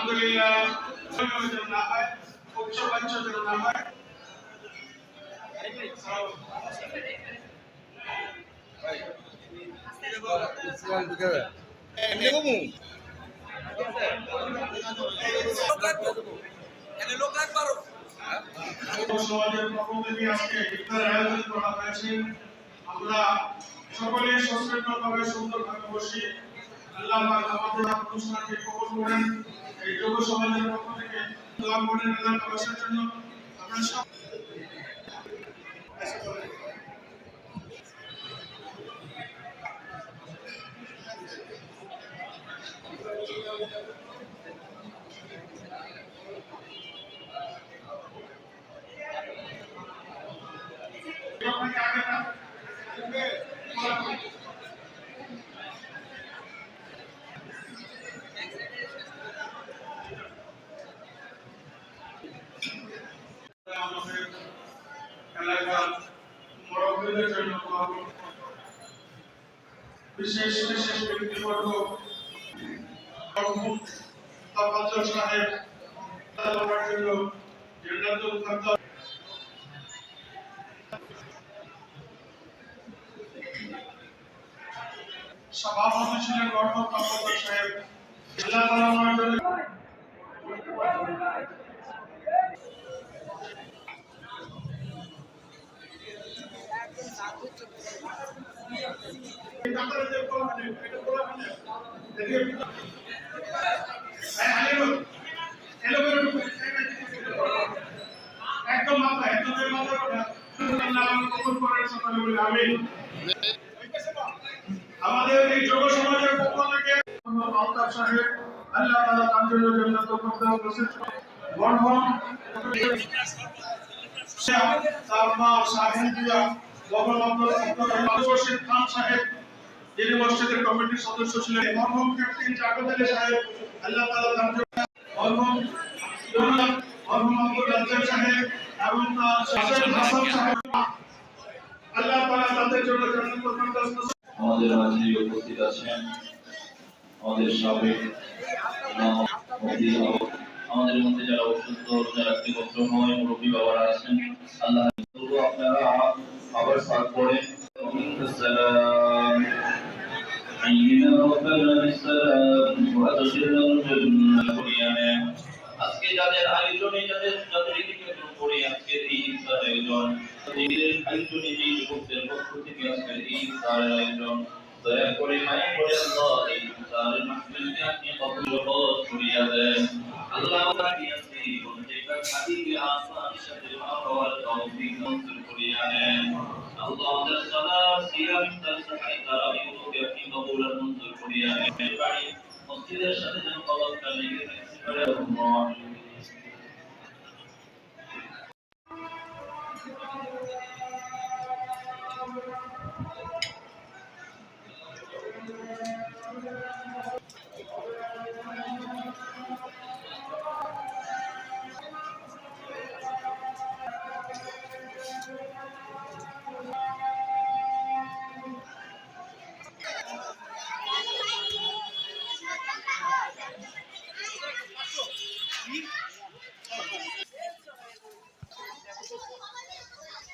আলহামদুলিল্লাহ যেন না হয়, উচ্চবাচ্য যেন না হয়। সমাজের পক্ষ থেকে আজকে ইফতার আয়োজন করা হয়েছে। আমরা সকলে সচেতনভাবে সুন্দরভাবে বসি। আল্লাহ পাক আমাদের অনুষ্ঠানকে কবুল করেন। এই যুব সমাজের পক্ষ থেকে দোয়া করেন আল্লাহ পাকের জন্য। আমরা সব আমাদের এলাকার মুরব্বীদের জন্য বিশেষ বিশেষ ব্যক্তিবর্গ তাফাজ্জল সাহেব তার জন্য জান্নাতুল ফারদাউস সভাপতি ছিলেন গর্বত তাফাজ্জল সাহেব। আল্লাহ তাআলা আমার জন্য একদম মাথায় আমাদের এই যুব সমাজের পক্ষ থেকে আলতাফ সাহেব আল্লাহ তাআলা তার জন্য জান্নাতুল ফেরদাউস নসিব মরহুম তার মা শাহিন দিয়া রশিদ খান সাহেব যিনি মসজিদের কমিটির সদস্য ছিলেন। মরহুম ক্যাপ্টেন জাভেদ আলী সাহেব আল্লাহ তাআলা তার জন্য মরহুম আব্দুল রাজ্জাক সাহেব এবং তার হাসান সাহেব আল্লাহ তাআলা তাদের জন্য জান্নাতুল ফেরদাউস নসিব। আমাদের মাঝে উপস্থিত আছেন আমাদের সাবেক আমাদের মধ্যে যারা অসুস্থ, যারা বিভক্ত হয়, মুরব্বী বাবারা আছেন, আল্লাহ আপনারা আবার সাথ করেন। আজকে যাদের আয়োজনে যাদের করে আজকের এই ইফতার আয়োজন, আয়োজনে যে যুবকদের পক্ষ থেকে আজকের এই ইফতার আয়োজন, দয়া করে মায়া করে আল্লাহ এই ইফতারের মাহফিলকে আপনি কবুল করিয়া দেন। আল্লাহ তাআলা আজকে প্রত্যেকটা হাদিকে আসার সাথে হওয়ার তৌফিক মঞ্জুর করিয়া দেন। আল্লাহ আমাদের সালাত সিয়াম তাসবিহ তারাবিহকে আপনি কবুল মঞ্জুর করিয়া দেন। বাড়ি মসজিদের সাথে যেন কবরটা লেগে থাকতে পারে। আল্লাহ